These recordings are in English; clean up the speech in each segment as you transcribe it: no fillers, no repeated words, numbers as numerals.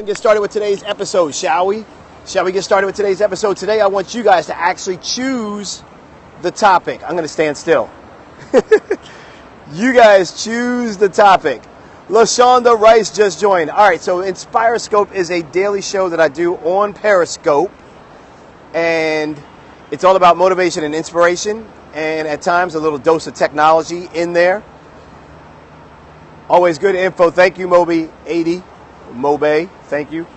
Get started with today's episode, shall we? Shall we get started with today's episode? Today I want you guys to actually choose the topic. I'm going to stand still. You guys choose the topic. LaShonda Rice just joined. All right, so InspireScope is a daily show that I do on Periscope, and it's all about motivation and inspiration, and at times a little dose of technology in there. Always good info. Thank you, Moby80. Mobay, thank you.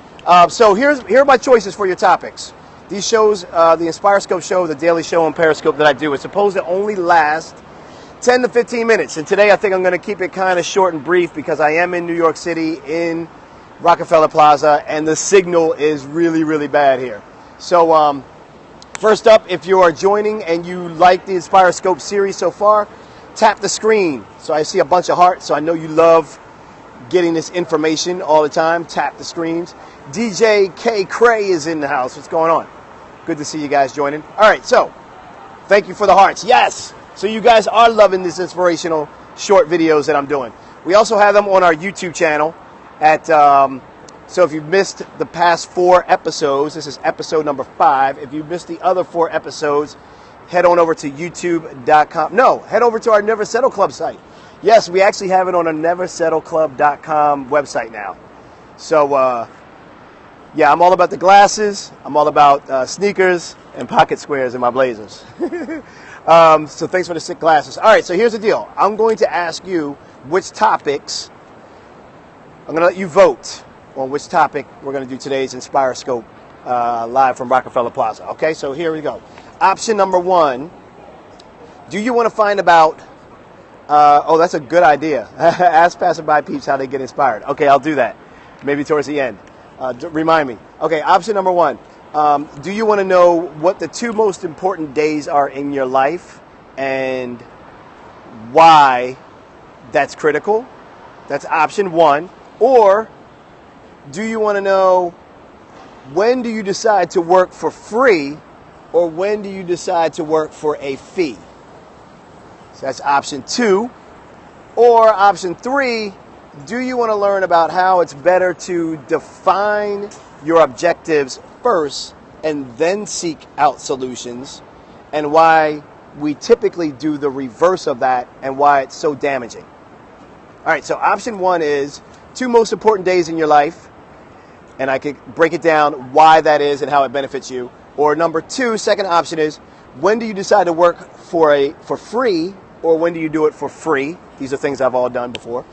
So here are my choices for your topics. These shows, the InspireScope show, the daily show on Periscope that I do, is supposed to only last 10 to 15 minutes. And today I think I'm going to keep it kind of short and brief because I am in New York City in Rockefeller Plaza and the signal is really, really bad here. So first up, if you are joining and you like the InspireScope series so far, tap the screen. So I see a bunch of hearts, so I know you love getting this information all the time. Tap the screens. DJ K. Cray is in the house. What's going on? Good to see you guys joining. All right, so thank you for the hearts. Yes. So you guys are loving these inspirational short videos that I'm doing. We also have them on our YouTube channel at so if you've missed the past 4 episodes, this is episode number 5. If you missed the other 4 episodes, head on over to youtube.com. No, head over to our Never Settle Club site. Yes, we actually have it on a neversettleclub.com website now. So, yeah, I'm all about the glasses. I'm all about sneakers and pocket squares in my blazers. So thanks for the sick glasses. All right, so here's the deal. I'm going to ask you which topics. I'm going to let you vote on which topic we're going to do today's InspireScope live from Rockefeller Plaza. Okay, so here we go. Option number 1. Do you want to find about... oh, that's a good idea. Ask passerby peeps how they get inspired. Okay, I'll do that. Maybe towards the end. Remind me. Okay, option number 1. Do you want to know what the 2 most important days are in your life and why that's critical? That's option 1. Or do you want to know when do you decide to work for free or when do you decide to work for a fee? That's option 2. Or option 3, do you want to learn about how it's better to define your objectives first and then seek out solutions and why we typically do the reverse of that and why it's so damaging? All right, so option 1 is 2 most important days in your life, and I could break it down why that is and how it benefits you. Or number 2, second option is when do you decide to work for free or when do you do it for free? These are things I've all done before.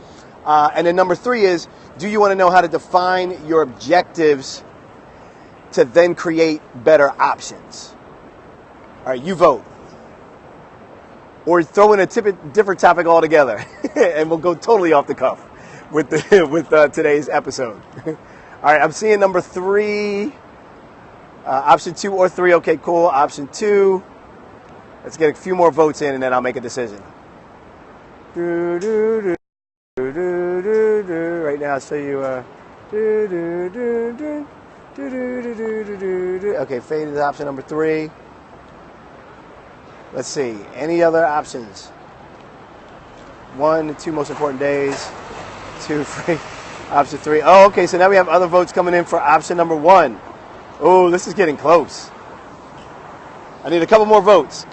And then number 3 is, do you want to know how to define your objectives to then create better options? All right, you vote. Or throw in a different topic altogether, and we'll go totally off the cuff with today's episode. All right, I'm seeing number 3, option 2 or 3. Okay, cool. Option 2. Let's get a few more votes in, and then I'll make a decision. Right now, I'll show you. Okay, fade is option number 3. Let's see. Any other options? 1, 2 most important days. 2, 3. Option 3. Oh, okay. So now we have other votes coming in for option number 1. Oh, this is getting close. I need a couple more votes.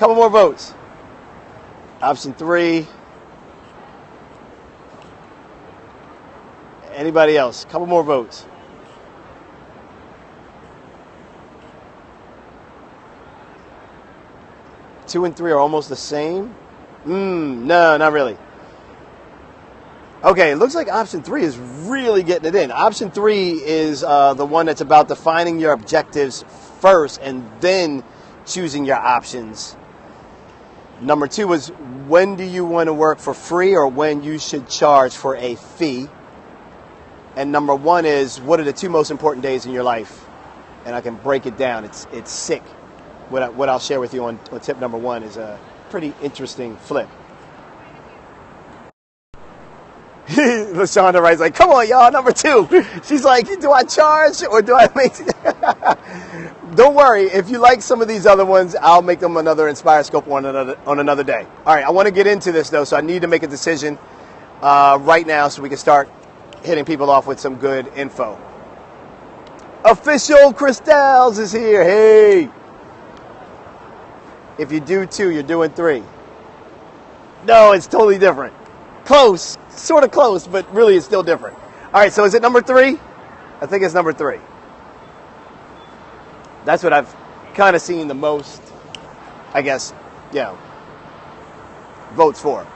Option 3. Anybody else? Couple more votes. Two and 3 are almost the same. No, not really. Okay, it looks like option 3 is really getting it in. Option 3 is the one that's about defining your objectives first and then choosing your options. Number 2 is when do you want to work for free or when you should charge for a fee. And number 1 is what are the 2 most important days in your life? And I can break it down. It's sick. What I'll share with you on tip number 1 is a pretty interesting flip. LaShonda Rice like, come on, y'all, number 2. She's like, do I charge or do I make... Don't worry. If you like some of these other ones, I'll make them another InspireScope on another day. All right, I want to get into this, though, so I need to make a decision right now so we can start hitting people off with some good info. Official Crystals is here. Hey. If you do 2, you're doing 3. No, it's totally different. Close, sort of close, but really it's still different. All right, so is it number 3? I think it's number 3. That's what I've kind of seen the most, I guess, votes for.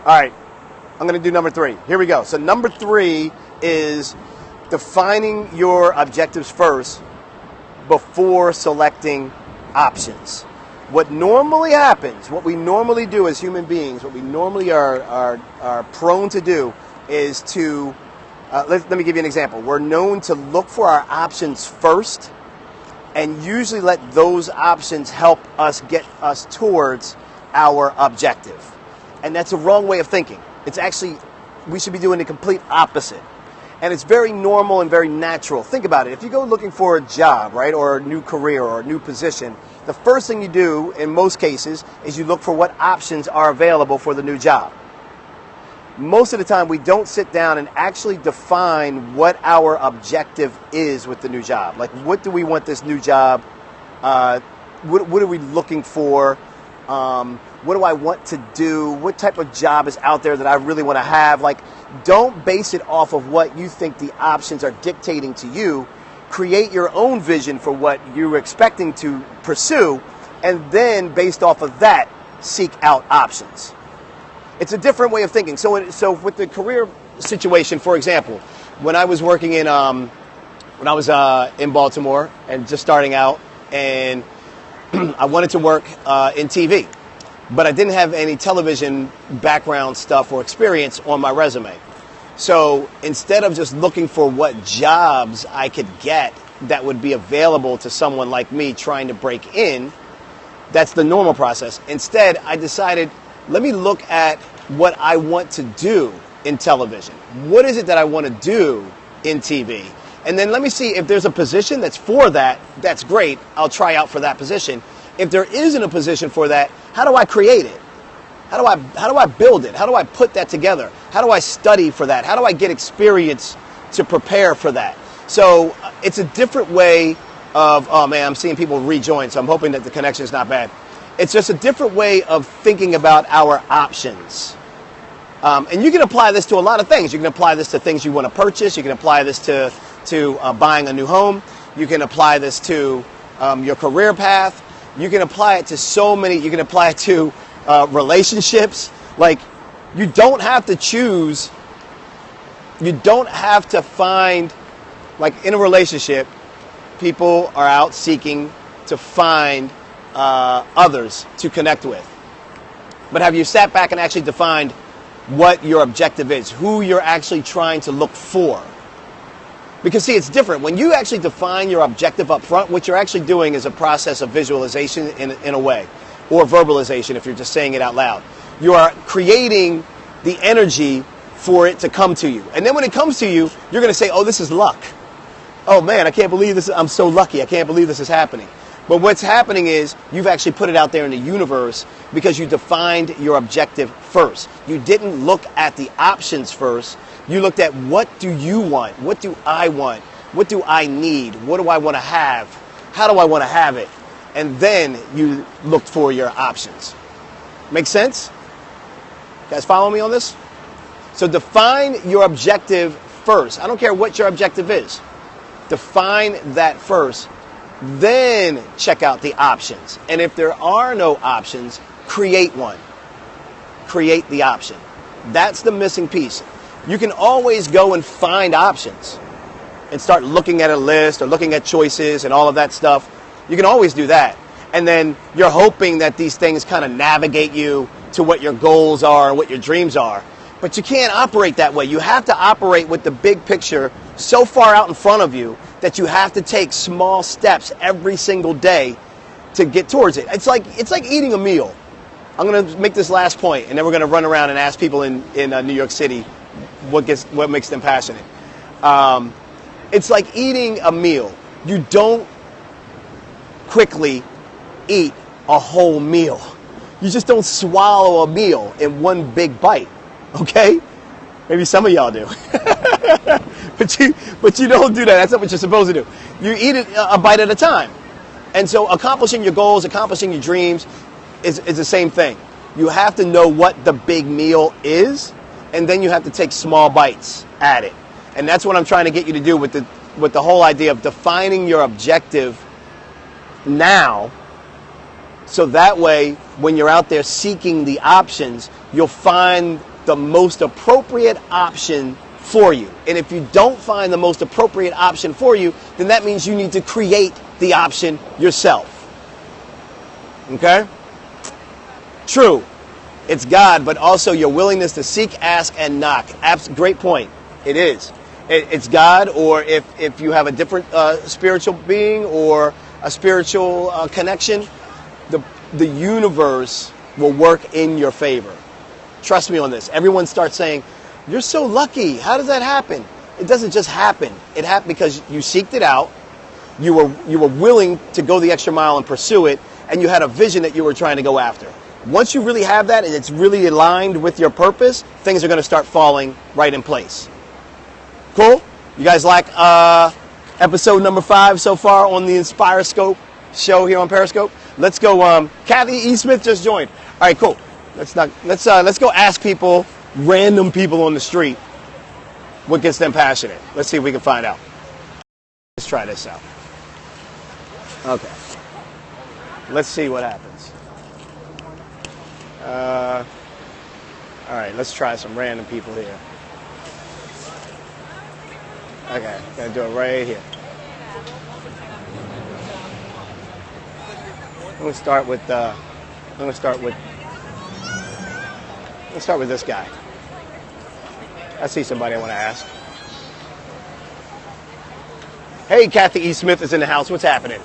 All right, I'm going to do number 3. Here we go. So number 3 is defining your objectives first before selecting options. What normally happens, what we normally do as human beings, what we normally are prone to do is to, let me give you an example. We're known to look for our options first and usually let those options help us get us towards our objective. And that's a wrong way of thinking. It's actually, we should be doing the complete opposite. And it's very normal and very natural. Think about it. If you go looking for a job, right, or a new career or a new position, the first thing you do in most cases is you look for what options are available for the new job. Most of the time, we don't sit down and actually define what our objective is with the new job. Like, what do we want this new job? What are we looking for? What do I want to do? What type of job is out there that I really want to have? Like, don't base it off of what you think the options are dictating to you. Create your own vision for what you're expecting to pursue, and then based off of that, seek out options. It's a different way of thinking. So with the career situation, for example, when I was working in Baltimore and just starting out, and I wanted to work in TV, but I didn't have any television background stuff or experience on my resume. So instead of just looking for what jobs I could get that would be available to someone like me trying to break in, that's the normal process. Instead, I decided, let me look at what I want to do in television. What is it that I want to do in TV? And then let me see if there's a position that's for that. That's great. I'll try out for that position. If there isn't a position for that, how do I create it? How do I build it? How do I put that together? How do I study for that? How do I get experience to prepare for that? So it's a different way of, oh man, I'm seeing people rejoin, so I'm hoping that the connection is not bad. It's just a different way of thinking about our options. And you can apply this to a lot of things. You can apply this to things you want to purchase. You can apply this to buying a new home. You can apply this to your career path. You can apply it to so many. You can apply it to relationships. Like, you don't have to choose. You don't have to find, like in a relationship, people are out seeking to find others to connect with. But have you sat back and actually defined what your objective is, who you're actually trying to look for? Because see, it's different. When you actually define your objective up front, what you're actually doing is a process of visualization in a way, or verbalization if you're just saying it out loud. You are creating the energy for it to come to you. And then when it comes to you, you're going to say, oh, this is luck. Oh man, I can't believe this. I'm so lucky. I can't believe this is happening. But what's happening is you've actually put it out there in the universe because you defined your objective first. You didn't look at the options first. You looked at, what do you want? What do I want? What do I need? What do I want to have? How do I want to have it? And then you looked for your options. Make sense? You guys follow me on this? So define your objective first. I don't care what your objective is. Define that first. Then check out the options. And if there are no options, create one. Create the option. That's the missing piece. You can always go and find options and start looking at a list or looking at choices and all of that stuff. You can always do that. And then you're hoping that these things kind of navigate you to what your goals are and what your dreams are. But you can't operate that way. You have to operate with the big picture so far out in front of you that you have to take small steps every single day to get towards it. It's like eating a meal. I'm going to make this last point, and then we're going to run around and ask people in New York City what makes them passionate. It's like eating a meal. You don't quickly eat a whole meal. You just don't swallow a meal in one big bite. Okay? Maybe some of y'all do. but you don't do that. That's not what you're supposed to do. You eat it a bite at a time. And so accomplishing your goals, accomplishing your dreams is the same thing. You have to know what the big meal is, and then you have to take small bites at it. And that's what I'm trying to get you to do with the whole idea of defining your objective now, so that way when you're out there seeking the options, you'll find the most appropriate option for you. And if you don't find the most appropriate option for you, then that means you need to create the option yourself. Okay? True. It's God, but also your willingness to seek, ask, and knock. Great point. It is. It's God, or if you have a different spiritual being or a spiritual connection, the universe will work in your favor. Trust me on this. Everyone starts saying, "You're so lucky. How does that happen?" It doesn't just happen. It happened because you seeked it out. You were willing to go the extra mile and pursue it, and you had a vision that you were trying to go after. Once you really have that and it's really aligned with your purpose, things are going to start falling right in place. Cool? You guys like episode number 5 so far on the InspireScope show here on Periscope? Let's go. Kathy E. Smith just joined. All right, cool. Let's go ask people, random people on the street, what gets them passionate. Let's see if we can find out. Let's try this out. Okay. Let's see what happens. All right, let's try some random people here. Okay, gonna do it right here. I'm gonna start with this guy. I see somebody I want to ask. Hey, Kathy E. Smith is in the house. What's happening?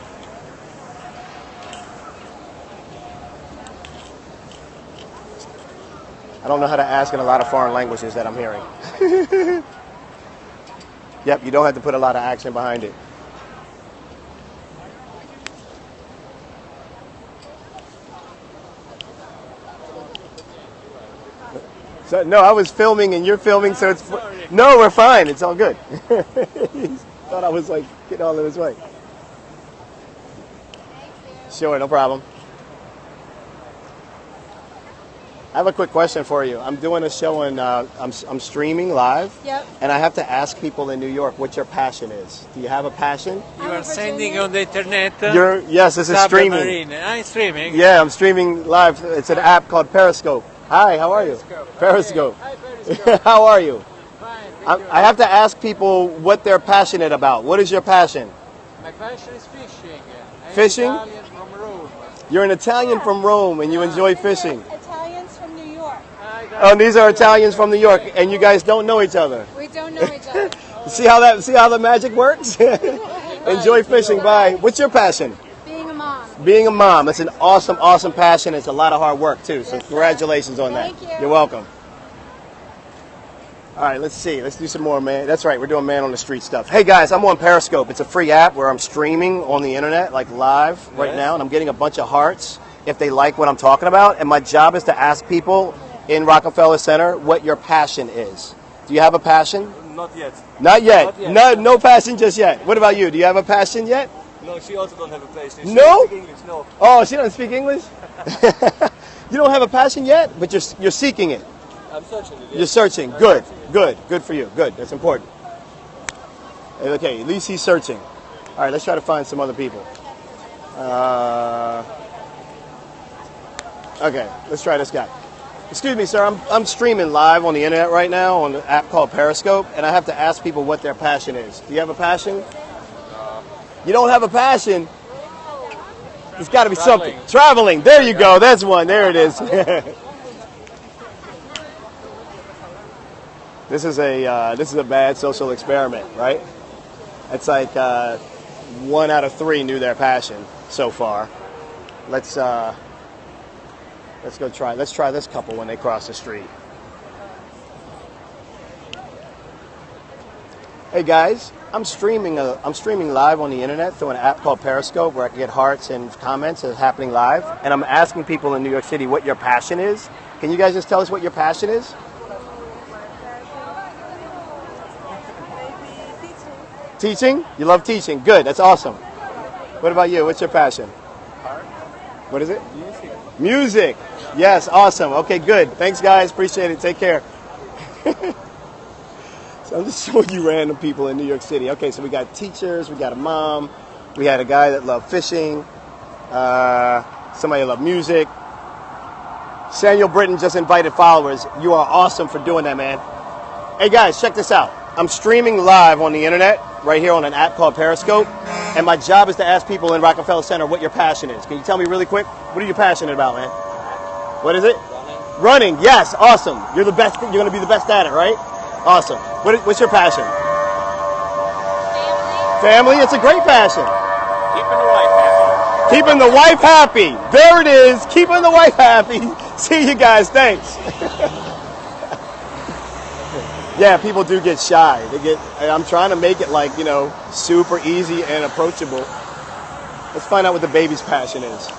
I don't know how to ask in a lot of foreign languages that I'm hearing. Yep, you don't have to put a lot of accent behind it. So, no, I was filming and you're filming, so it's... No, we're fine. It's all good. Thought I was like getting all in his way. Sure, no problem. I have a quick question for you. I'm doing a show and I'm streaming live. Yep. And I have to ask people in New York what your passion is. Do you have a passion? You are sending on the internet? Yes, this is streaming. I'm streaming. Yeah, I'm streaming live. It's an app called Periscope. Hi, how are you? Periscope. Hi, Periscope. How are you? Fine. I have to ask people what they're passionate about. What is your passion? My passion is fishing. Fishing? I'm Italian from Rome. You're an Italian from Rome and you enjoy fishing. Italians from New York. Oh, these are Italians from New York, and you guys don't know each other. We don't know each other. See how the magic works? Enjoy fishing. Bye. What's your passion? Being a mom. Being a mom. That's an awesome, awesome passion. It's a lot of hard work too. So Yes, congratulations on that. Thank you. You're welcome. All right, let's see. Let's do some more, man. That's right. We're doing man on the street stuff. Hey guys, I'm on Periscope. It's a free app where I'm streaming on the internet, like live right now, and I'm getting a bunch of hearts if they like what I'm talking about. And my job is to ask people in Rockefeller Center what your passion is. Do you have a passion? Not yet. Not yet. Not yet. No passion just yet. What about you? Do you have a passion yet? No, she also don't have a passion. She No? speak English, no. Oh, she doesn't speak English? You don't have a passion yet, but you're seeking it. I'm searching it. You're searching. Good. Good for you. Good. That's important. Okay, at least he's searching. All right, let's try to find some other people. Okay, let's try this guy. Excuse me, sir. I'm streaming live on the internet right now on the app called Periscope, and I have to ask people what their passion is. Do you have a passion? You don't have a passion? There's got to be something. Traveling. There you go. That's one. There it is. This is a bad social experiment, right? It's like 1 out of 3 knew their passion so far. Let's try this couple when they cross the street. Hey guys, I'm streaming live on the internet through an app called Periscope where I can get hearts and comments that's happening live, and I'm asking people in New York City what your passion is. Can you guys just tell us what your passion is? Teaching? You love teaching. Good. That's awesome. What about you? What's your passion? What is it? Music. Music. Yes, awesome. Okay, good. Thanks, guys. Appreciate it. Take care. So I'm just showing you random people in New York City. Okay, so we got teachers, we got a mom, we had a guy that loved fishing, somebody that loved music. Samuel Britton just invited followers. You are awesome for doing that, man. Hey, guys, check this out. I'm streaming live on the internet right here on an app called Periscope, and my job is to ask people in Rockefeller Center what your passion is. Can you tell me really quick? What are you passionate about, man? What is it? Running. Yes, awesome. You're the best. You're going to be the best at it, right? Awesome. What's your passion? Family. It's a great passion. Keeping the wife happy. Keeping the wife happy. There it is. Keeping the wife happy. See you guys. Thanks. Yeah, people do get shy. I'm trying to make it like, super easy and approachable. Let's find out what the baby's passion is.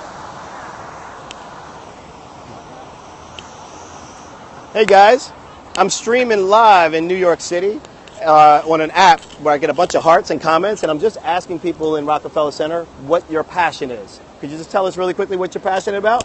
Hey guys, I'm streaming live in New York City on an app where I get a bunch of hearts and comments, and I'm just asking people in Rockefeller Center what your passion is. Could you just tell us really quickly what you're passionate about?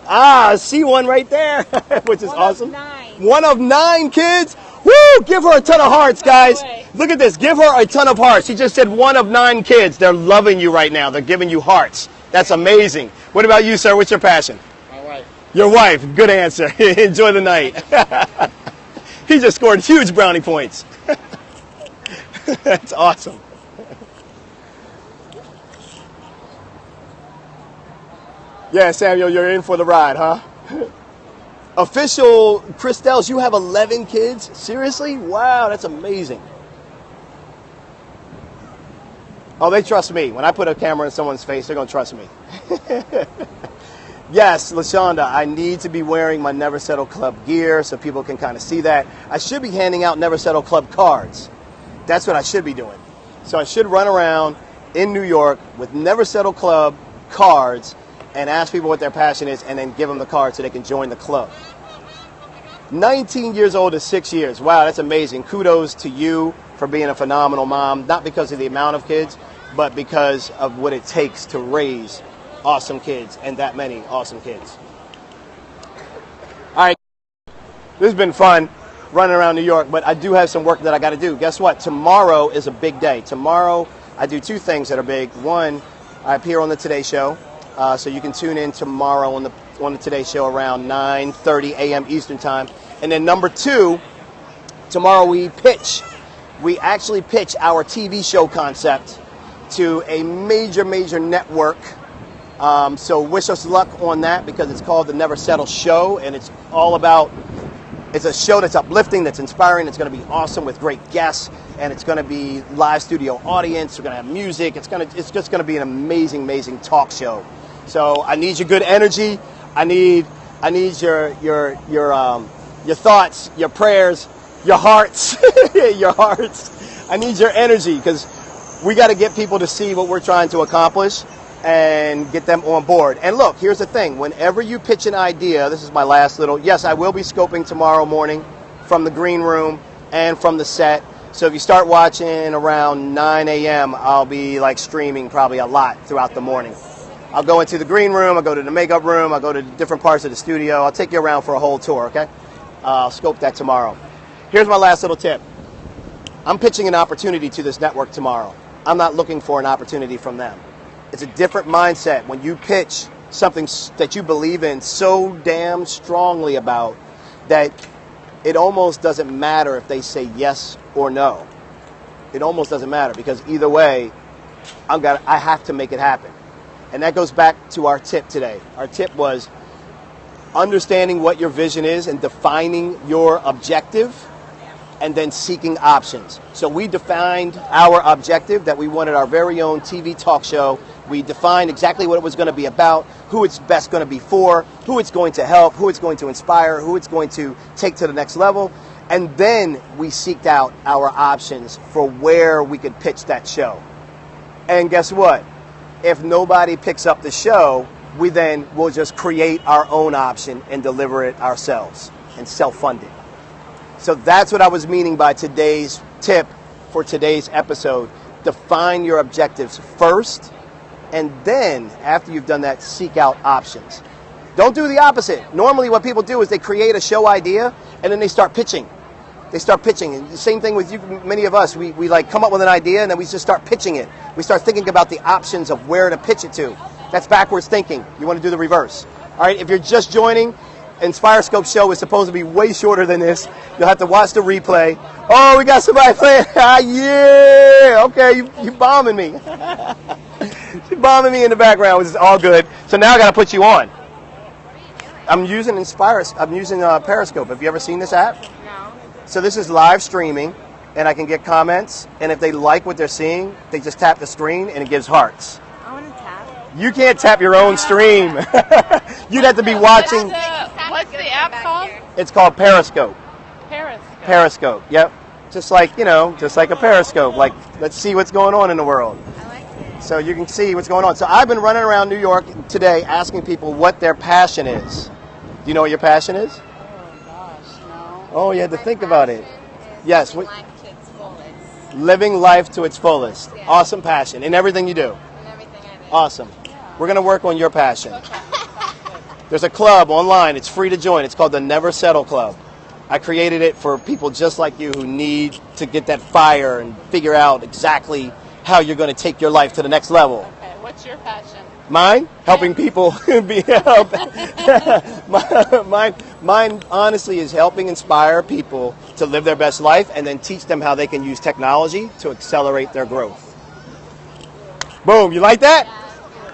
I see one right there, which is awesome. 9. One of 9 kids? Woo! Give her a ton of hearts, guys. Look at this. Give her a ton of hearts. She just said one of 9 kids. They're loving you right now. They're giving you hearts. That's amazing. What about you, sir? What's your passion? My wife. Your wife. Good answer. Enjoy the night. He just scored huge brownie points. That's awesome. Yeah, Samuel, you're in for the ride, huh? Official Christels, you have 11 kids? Seriously? Wow, that's amazing. Oh, they trust me. When I put a camera in someone's face, they're going to trust me. Yes, LaShonda, I need to be wearing my Never Settle Club gear so people can kind of see that. I should be handing out Never Settle Club cards. That's what I should be doing. So I should run around in New York with Never Settle Club cards and ask people what their passion is and then give them the card so they can join the club. 19 years old to 6 years. Wow, that's amazing. Kudos to you for being a phenomenal mom, not because of the amount of kids, but because of what it takes to raise awesome kids and that many awesome kids. All right, this has been fun running around New York, but I do have some work that I got to do. Guess what? Tomorrow is a big day. Tomorrow, I do 2 things that are big. One, I appear on the Today Show. So you can tune in tomorrow on the Today Show around 9:30 a.m. Eastern Time. And then number 2, tomorrow we actually pitch our TV show concept to a major network. So wish us luck on that because it's called the Never Settle Show, and it's a show that's uplifting, that's inspiring, it's going to be awesome with great guests, and it's going to be live studio audience, we're going to have music, it's just going to be an amazing talk show. So I need your good energy. I need your thoughts, your prayers, your hearts, your hearts. I need your energy because we got to get people to see what we're trying to accomplish and get them on board. And look, here's the thing. Whenever you pitch an idea, this is my last little, yes, I will be scoping tomorrow morning from the green room and from the set. So if you start watching around 9 a.m., I'll be streaming probably a lot throughout the morning. I'll go into the green room, I'll go to the makeup room, I'll go to different parts of the studio. I'll take you around for a whole tour, okay? I'll scope that tomorrow. Here's my last little tip. I'm pitching an opportunity to this network tomorrow. I'm not looking for an opportunity from them. It's a different mindset when you pitch something that you believe in so damn strongly about that it almost doesn't matter if they say yes or no. It almost doesn't matter because either way, I have to make it happen. And that goes back to our tip today. Our tip was understanding what your vision is and defining your objective and then seeking options. So we defined our objective that we wanted our very own TV talk show. We defined exactly what it was going to be about, who it's best going to be for, who it's going to help, who it's going to inspire, who it's going to take to the next level. And then we seeked out our options for where we could pitch that show. And guess what? If nobody picks up the show, we then will just create our own option and deliver it ourselves and self-fund it. So that's what I was meaning by today's tip. for today's episode. Define your objectives first, and then after you've done that, seek out options. Don't do the opposite. Normally what people do is they create a show idea and then they start pitching. And the same thing with you, many of us, we like come up with an idea and then we just start pitching it. We start thinking about the options of where to pitch it to. That's backwards thinking. You want to do the reverse. All right, if you're just joining, InspireScope show is supposed to be way shorter than this. You'll have to watch the replay. Oh, we got somebody playing. Yeah, okay, you bombing me. You're bombing me in the background, which is all good. So now I got to put you on. I'm using Periscope. Have you ever seen this app? No. So this is live streaming, and I can get comments, and if they like what they're seeing, they just tap the screen, and it gives hearts. I want to tap. You can't tap your own stream. You'd have to be watching. What's the app called? It's called Periscope. Periscope. Periscope, yep. Just like a Periscope. Like, let's see what's going on in the world. I like it. So you can see what's going on. So I've been running around New York today asking people what their passion is. Do you know what your passion is? Oh gosh, no. Oh, you had to think about it. Yes. Living life to its fullest. Living life to its fullest. Yeah. Awesome passion in everything you do. And everything I do. Awesome. We're going to work on your passion. Okay, sounds good. There's a club online. It's free to join. It's called the Never Settle Club. I created it for people just like you who need to get that fire and figure out exactly how you're going to take your life to the next level. Okay, what's your passion? Mine? Helping people be helped. Mine honestly is helping inspire people to live their best life and then teach them how they can use technology to accelerate their growth. Boom, you like that?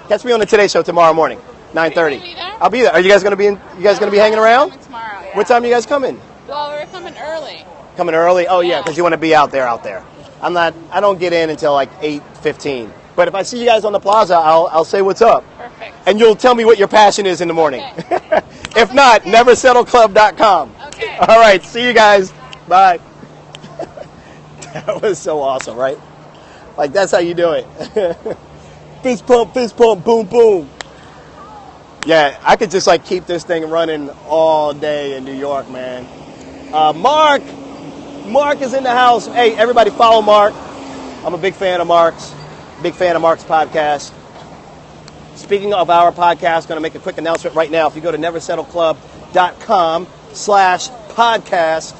Catch me on the Today Show tomorrow morning, 9:30. Are you gonna be there? I'll be there. Are you guys going to be hanging around? Coming tomorrow, yeah. What time are you guys coming? Well, we're coming early. Coming early? Oh yeah, Yeah. because you want to be out there. I don't get in until like 8:15. But if I see you guys on the plaza, I'll say what's up. Perfect. And you'll tell me what your passion is in the morning. Okay. If not, neversettleclub.com. Okay. All right, see you guys. Bye. That was so awesome, right? Like, that's how you do it. Fist pump, boom, boom. Yeah, I could just like keep this thing running all day in New York, man. Mark is in the house. Hey, everybody follow Mark. I'm a big fan of Mark's. Big fan of Mark's podcast. Speaking of our podcast, going to make a quick announcement right now. If you go to neversettleclub.com/podcast,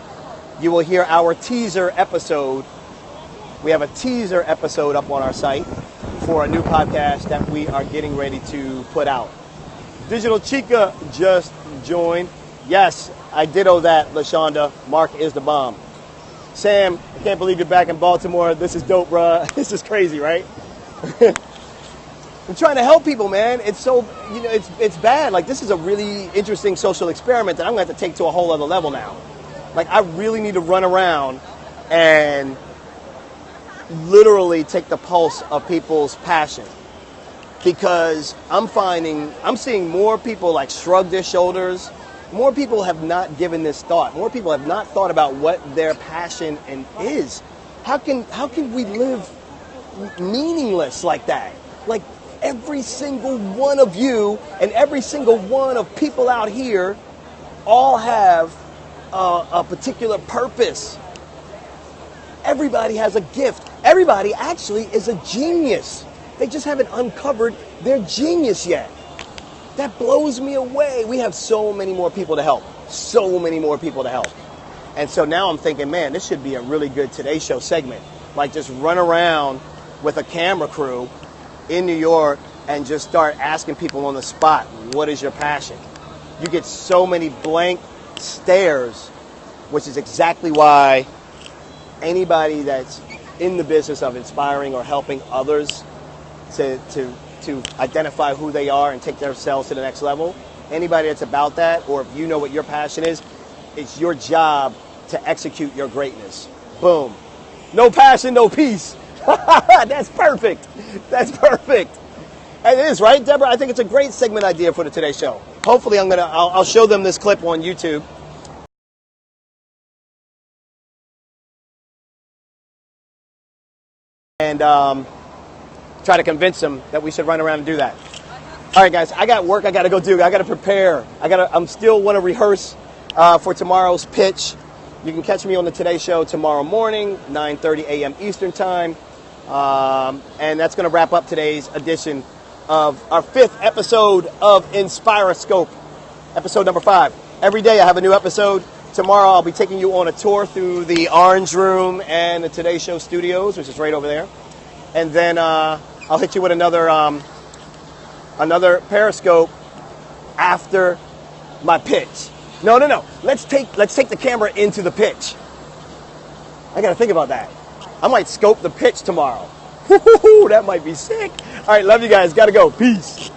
you will hear our teaser episode. We have a teaser episode up on our site for a new podcast that we are getting ready to put out. Digital Chica just joined. Yes, I ditto that, LaShonda. Mark is the bomb. Sam, I can't believe you're back in Baltimore. This is dope, bruh. This is crazy, right? I'm trying to help people, man. It's so, it's bad. Like, this is a really interesting social experiment that I'm going to have to take to a whole other level now. Like, I really need to run around and literally take the pulse of people's passion. Because I'm seeing more people like shrug their shoulders. More people have not given this thought. More people have not thought about what their passion is. How can we live meaningless like that? Like, every single one of you and every single one of people out here all have a particular purpose. Everybody has a gift. Everybody actually is a genius. They just haven't uncovered their genius yet. That blows me away. We have so many more people to help. So many more people to help. And so now I'm thinking, man, this should be a really good Today Show segment. Like, just run around with a camera crew in New York and just start asking people on the spot, what is your passion? You get so many blank stares, which is exactly why anybody that's in the business of inspiring or helping others to identify who they are and take themselves to the next level, anybody that's about that, or if you know what your passion is, it's your job to execute your greatness. Boom. No passion, no peace. That's perfect. That's perfect. It is, right, Deborah? I think it's a great segment idea for the Today Show. Hopefully I'll show them this clip on YouTube. And try to convince them that we should run around and do that. All right, guys, I got work I got to go do. I got to prepare. I'm still want to rehearse for tomorrow's pitch. You can catch me on the Today Show tomorrow morning, 9:30 a.m. Eastern Time. And that's going to wrap up today's edition of our 5th episode of Inspiroscope, episode number 5. Every day I have a new episode. Tomorrow I'll be taking you on a tour through the Orange Room and the Today Show studios, which is right over there. And then I'll hit you with another Periscope after my pitch. No. Let's take the camera into the pitch. I got to think about that. I might scope the pitch tomorrow. That might be sick. All right, love you guys. Got to go. Peace.